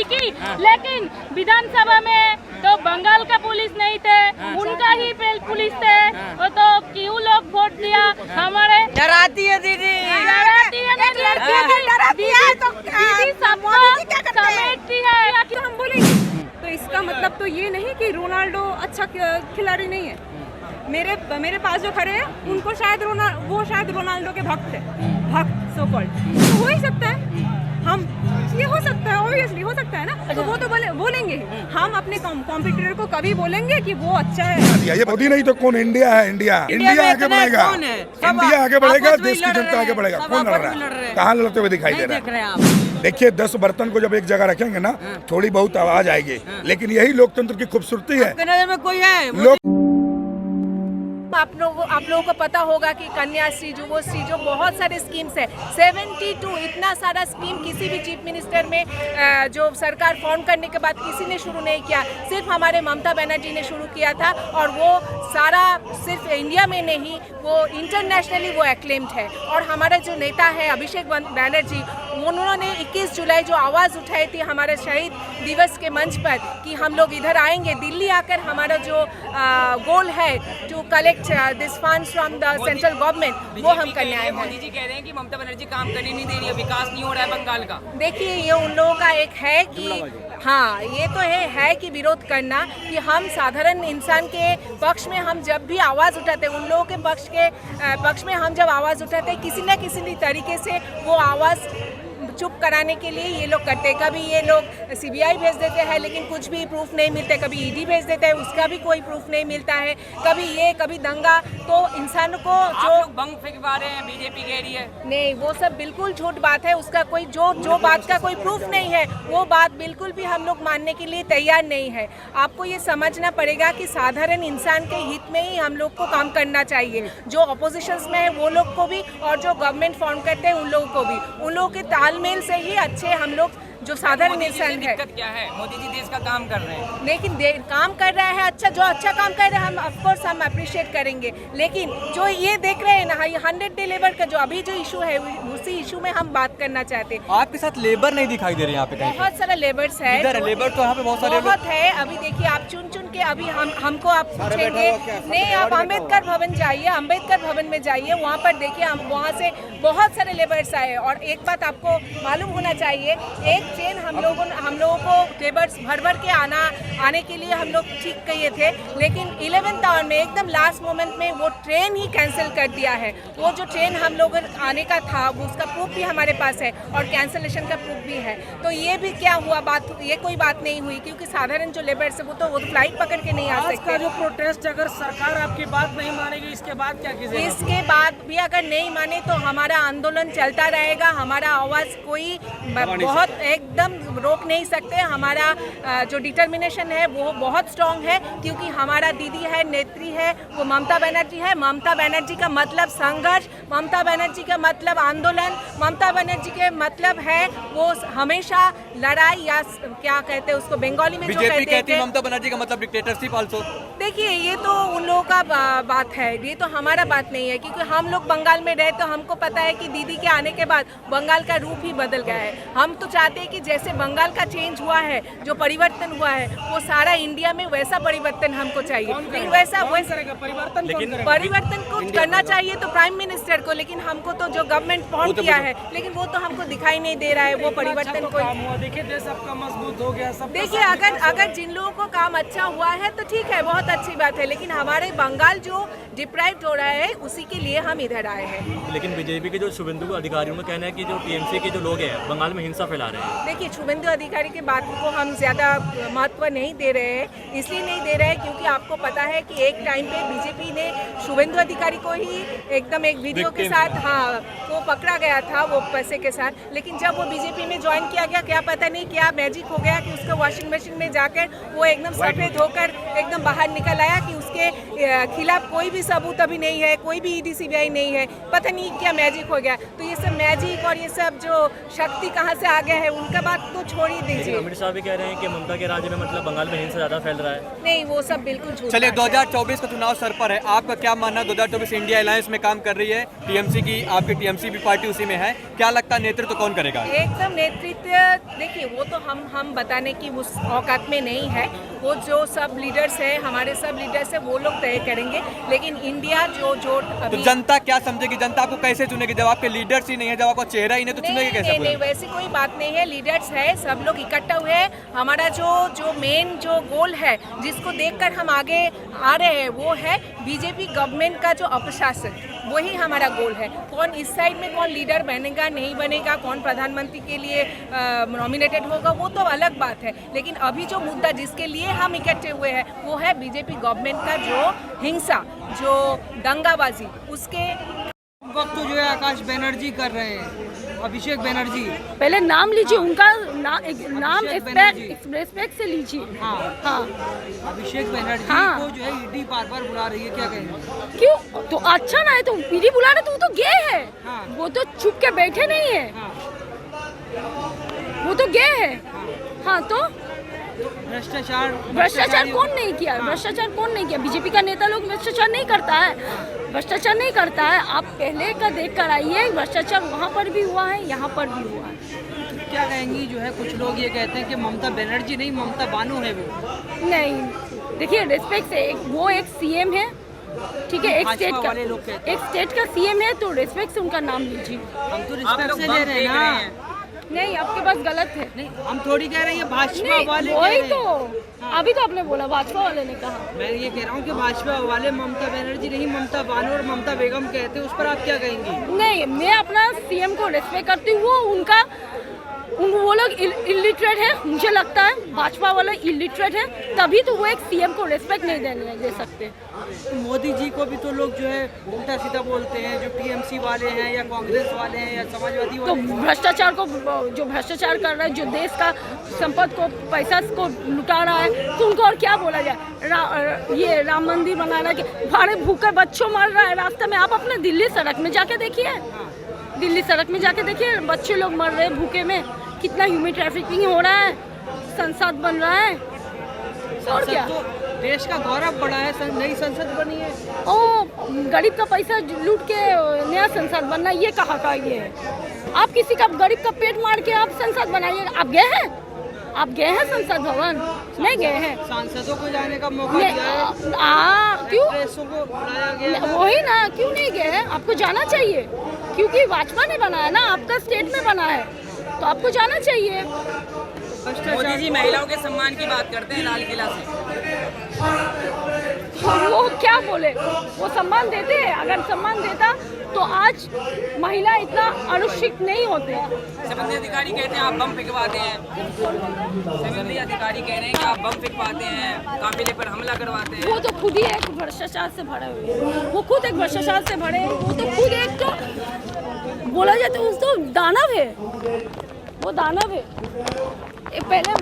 की, लेकिन विधानसभा में तो बंगाल का पुलिस नहीं थे, उनका ही पुलिस थे, तो क्यों लोग वोट दिया? हमारे डराती है दीदी, डराती है ना, दीदी सबको समेटती है। तो हम बोलेंगे तो इसका मतलब तो ये नहीं कि रोनाल्डो अच्छा खिलाड़ी नहीं है। मेरे पास जो खड़े हैं उनको शायद वो शायद रोनाल्डो के भक्त है, भक्त सो कॉल्ड, तो हो ही सकता है। हम ये हो सकता है, ऑब्वियसली हो सकता है ना, तो वो तो बोलेंगे ही। हम अपने कॉम्पिटिटर को कभी बोलेंगे कि वो अच्छा है। ये मोदी नहीं तो कौन? इंडिया है, इंडिया आगे बढ़ेगा, इंडिया आगे बढ़ेगा, देश की जनता आगे बढ़ेगा। कौन लड़ रहा है? कहाँ लड़ते हुए दिखाई दे रहा है? देखिए 10 बर्तन को जब एक जगह रखेंगे ना, थोड़ी बहुत आवाज आएगी, लेकिन यही लोकतंत्र की खूबसूरती है। नजर में कोई है लोग आप लोगों को पता होगा कि कन्याश्री, जुवोश्री, जो बहुत सारे स्कीम्स है, 72 इतना सारा स्कीम किसी भी चीफ मिनिस्टर में जो सरकार फॉर्म करने के बाद किसी ने शुरू नहीं किया, सिर्फ हमारे ममता बनर्जी ने शुरू किया था। और वो सारा सिर्फ इंडिया में नहीं, वो इंटरनेशनली वो एक्लेम्ड है। और हमारा जो नेता है अभिषेक बनर्जी, उन्होंने 21 जुलाई जो आवाज़ उठाई थी हमारे शहीद दिवस के मंच पर कि हम लोग इधर आएंगे, दिल्ली आकर हमारा जो गोल है to collect this funds from the central government, वो हम करने आए हैं। मोदी जी कह रहे हैं कि ममता बनर्जी काम करने नहीं दे रही है, विकास नहीं हो रहा है बंगाल का। देखिए ये उन लोगों का एक है कि हाँ, ये तो है कि विरोध करना, कि हम साधारण इंसान के पक्ष में हम जब भी आवाज़ उठाते हैं, उन लोगों के पक्ष में हम जब आवाज़ उठाते हैं, किसी न किसी तरीके से वो आवाज़ चुप कराने के लिए ये लोग करते हैं। कभी ये लोग सीबीआई भेज देते हैं लेकिन कुछ भी प्रूफ नहीं मिलते, कभी ईडी भेज देते हैं, उसका भी कोई प्रूफ नहीं मिलता है, कभी दंगा। तो इंसान को जो बंग फेंकवा रहे हैं, बीजेपी कह रही है नहीं, वो सब बिल्कुल झूठ बात है। उसका कोई जो बात का कोई प्रूफ नहीं है, वो बात बिल्कुल भी हम लोग मानने के लिए तैयार नहीं है। आपको ये समझना पड़ेगा कि साधारण इंसान के हित में ही हम लोग को काम करना चाहिए। जो अपोजिशंस में है वो लोग को भी, और जो गवर्नमेंट फॉर्म करते हैं उन लोगों को भी, उन लोगों के तालमेल से ही अच्छे हम लोग जो साधारण इंसान है। दिक्कत क्या है? मोदी जी देश का काम कर रहे हैं, लेकिन काम कर रहा है अच्छा, जो अच्छा काम कर रहे हैं हम ऑफकोर्स हम अप्रिशिएट करेंगे। लेकिन जो ये देख रहे हैं ना, 100 डे लेबर का जो अभी जो इशू है, उसी इशू में हम बात करना चाहते हैं। आपके साथ लेबर नहीं दिखाई दे रहे यहाँ पे कहीं? बहुत सारा लेबर्स है, लेबर तो यहाँ पे बहुत सारे बहुत है। अभी देखिए आप चुन के अभी हमको आप पूछेंगे नहीं, आप अम्बेडकर भवन जाइए, अम्बेडकर भवन में जाइए, वहाँ पर देखिए, हम वहाँ से बहुत सारे लेबर्स आए। और एक बात आपको मालूम होना चाहिए, एक ट्रेन हम लोगों को लेबर्स भर के आने के लिए हम लोग ठीक किए थे, लेकिन 11th आवर में एकदम लास्ट मोमेंट में वो ट्रेन ही कैंसिल कर दिया है। वो जो ट्रेन हम लोग आने का था, उसका प्रूफ भी हमारे पास है और कैंसिलेशन का प्रूफ भी है। तो ये भी क्या हुआ बात, ये कोई बात नहीं हुई, क्योंकि साधारण जो लेबर्स है वो तो फ्लाइट पकड़ के नहीं आ सकते। जो प्रोटेस्ट, अगर सरकार आपकी बात नहीं मानेगी, इसके बाद क्या कीजिएगा? इसके बाद भी अगर नहीं माने तो हमारा आंदोलन चलता रहेगा। हमारा आवाज़ कोई बहुत एकदम रोक नहीं सकते। हमारा जो डिटर्मिनेशन है वो बहुत स्ट्रांग है, क्योंकि हमारा दीदी है, नेत्री है, वो ममता बनर्जी है। ममता बनर्जी का मतलब संघर्ष, ममता बनर्जी का मतलब आंदोलन, ममता बनर्जी के मतलब है वो हमेशा लड़ाई, या क्या कहते हैं उसको बंगाली में जो कहते हैं, ममता बनर्जी का मतलब डिक्टेटरशिप आल्सो। देखिए ये तो उन लोगों का बात है, ये तो हमारा बात नहीं है, क्योंकि हम लोग बंगाल में रहे तो हमको पता है कि दीदी के आने के बाद बंगाल का रूप ही बदल गया है। हम तो चाहते हैं कि जैसे बंगाल का चेंज हुआ है, जो परिवर्तन हुआ है, वो सारा इंडिया में वैसा परिवर्तन हमको चाहिए। लेकिन वैसा परिवर्तन को करना चाहिए तो प्राइम मिनिस्टर को, लेकिन हमको तो जो गवर्नमेंट फॉर्म किया है, लेकिन वो तो हमको दिखाई नहीं दे रहा है वो परिवर्तन को। देखिए देश आपका मजबूत हो गया, सब देखिए अगर जिन लोगों को काम अच्छा हुआ है तो ठीक है, बहुत अच्छी बात है, लेकिन हमारे बंगाल जो डिप्राइव्ड हो रहा है उसी के लिए हम इधर आए हैं। लेकिन बीजेपी के जो शुभेंदु अधिकारियों का कहना है कि जो टीएमसी के जो लोग हैं बंगाल में हिंसा फैला रहे हैं। देखिए शुभेंदु अधिकारी की बात को हम ज़्यादा महत्व नहीं दे रहे हैं, इसलिए नहीं दे रहे हैं क्योंकि आपको पता है कि एक टाइम पे बीजेपी ने शुभेंदु अधिकारी को ही एकदम एक वीडियो के साथ वो पकड़ा गया था वो पैसे के साथ, लेकिन जब वो बीजेपी में ज्वाइन किया गया, क्या पता नहीं क्या मैजिक हो गया कि उसको वॉशिंग मशीन में जाकर वो एकदम सफ़ेद होकर एकदम बाहर निकल आया कि उसके खिलाफ कोई भी सबूत अभी नहीं है, कोई भी ईडी सीबीआई नहीं है, पता नहीं क्या मैजिक हो गया। तो ये सब मैजिक और ये सब जो शक्ति कहाँ से आ गया है उन उनका बात तो छोड़ ही लेकिन दीजिए। अमित शाह भी कह रहे हैं कि ममता के राज्य में मतलब बंगाल में हिंसा ज़्यादा फैल रहा है। नहीं, वो सब बिल्कुल झूठ चलिए, बात है। 2024 का चुनाव सर पर है, आपका क्या मानना? 2024 इंडिया अलायंस में काम कर रही है टीएमसी की, आपकी टीएमसी भी पार्टी उसी में है, क्या लगता है नेतृत्व कौन करेगा? एकदम नेतृत्व देखिए, वो तो हम बताने की उस औकात में नहीं है। वो जो सब लीडर्स है, हमारे सब लीडर्स है, वो लोग तय करेंगे। लेकिन इंडिया जो तो अभी जनता क्या समझेगी? जनता आपको कैसे चुनेगी जब आपके लीडर्स ही नहीं है, जब आपका चेहरा ही नहीं, तो चुनेगी कैसे? नहीं, वैसी कोई बात नहीं है। लीडर्स है, सब लोग इकट्ठा हुए हैं। हमारा जो मेन जो गोल है, जिसको देखकर हम आगे आ रहे हैं, वो है बीजेपी गवर्नमेंट का जो अपशासन, वही हमारा गोल है। कौन इस साइड में कौन लीडर बनेगा नहीं बनेगा, कौन प्रधानमंत्री के लिए नॉमिनेटेड होगा, वो तो अलग बात है। लेकिन अभी जो मुद्दा जिसके लिए हम इकट्ठे हुए हैं, वो है बीजेपी गवर्नमेंट का जो हिंसा, जो दंगाबाजी, उसके वक्त जो है आकाश बनर्जी कर रहे हैं, अभिषेक बनर्जी। पहले नाम लीजिए उनका, नाम अभिषेक बनर्जी। रेस्पेक्ट से लीजिए। हाँ, हाँ, अभिषेक बनर्जी हाँ। को जो है ईडी बार बार बुला रही है, क्या कहेंगे? क्यों? तो अच्छा ना है तो पीढ़ी बुला रहे, तो वो तो गे है। हाँ। वो तो चुप के बैठे नहीं है, हाँ, वो तो गे है। हाँ, तो भ्रष्टाचार कौन नहीं किया? भ्रष्टाचार कौन नहीं किया? बीजेपी का नेता लोग भ्रष्टाचार नहीं करता है, भ्रष्टाचार नहीं करता है। आप पहले का देख कर आइए, भ्रष्टाचार वहाँ पर भी हुआ है, यहाँ पर भी हुआ है। क्या कहेंगी? जो है कुछ लोग ये कहते हैं कि ममता बनर्जी नहीं, ममता बानो है वो। नहीं, देखिए रेस्पेक्ट से, वो एक सीएम है, ठीक है, एक स्टेट भाजपा वाले लोग कहते का, एक स्टेट का सीएम है, तो रेस्पेक्ट से उनका नाम लीजिए। हम तो रिस्पेक्ट से ले रहे हैं ना। नहीं, आपके पास गलत है। नहीं, हम थोड़ी कह रहे हैं भाजपा नहीं, वाले कह वही रहे हैं। तो अभी तो आपने बोला, भाजपा वाले ने कहा। मैं ये कह रहा हूँ कि भाजपा वाले ममता बनर्जी नहीं, ममता बानो और ममता बेगम कहते हैं, उस पर आप क्या कहेंगी? नहीं, मैं अपना सीएम को रिस्पेक्ट करती हूँ। वो उनका वो लोग इलिटरेट है, मुझे लगता है भाजपा वाले इलिटरेट है, तभी तो वो एक सीएम को रिस्पेक्ट नहीं दे सकते। तो मोदी जी को भी तो लोग जो है उल्टा सीधा बोलते हैं, जो टीएमसी वाले हैं या कांग्रेस वाले हैं या समाजवादी तो वाले हैं। भ्रष्टाचार को, जो भ्रष्टाचार कर रहा है, जो देश का संपत्ति को, पैसा को लुटा रहा है, तो उनको और क्या बोला जाए? ये राम मंदिर बनाना के भाड़े भूखे बच्चों मर रहा है रास्ते में। आप अपने दिल्ली सड़क में जाके देखिए, दिल्ली सड़क में जाके देखिए, बच्चे लोग मर रहे हैं भूखे में। कितना ह्यूमन ट्रैफिकिंग हो रहा है, संसद बन रहा है, और क्या? तो देश का गौरव बढ़ा है, नई संसद बनी है। ओ, गरीब का पैसा लूट के नया संसद बनना, ये कहाँ का ये है? आप किसी का गरीब का पेट मार के आप संसद बनाइए। आप गए हैं? आप गए हैं संसद भवन? नहीं गए हैं। सांसदों को जाने का मौका दिया है, क्यों? प्रेसों को बुलाया गया है। वही ना, क्यों नहीं गए हैं? आपको जाना चाहिए, क्योंकि भाजपा ने बनाया ना, आपका स्टेट में बना है, तो आपको जाना चाहिए। मोदी जी महिलाओं के सम्मान की बात करते हैं लाल किला से। वो क्या बोले? वो सम्मान देते हैं। अगर सम्मान देता तो आज महिला इतना अनुष्ठित नहीं होते। संबंधी अधिकारी कहते हैं आप बम फिकवाते हैं, संबंधी अधिकारी कह रहे हैं कि आप बम फिकवाते हैं, काफिले पर हमला करवाते हैं। वो तो खुद ही एक भ्रष्टाचार से भरे हुए हैं, वो खुद एक भ्रष्टाचार से भरे हैं। वो तो खुद एक, तो बोला जाता है उस तो दानव है, वो दानव है। पहले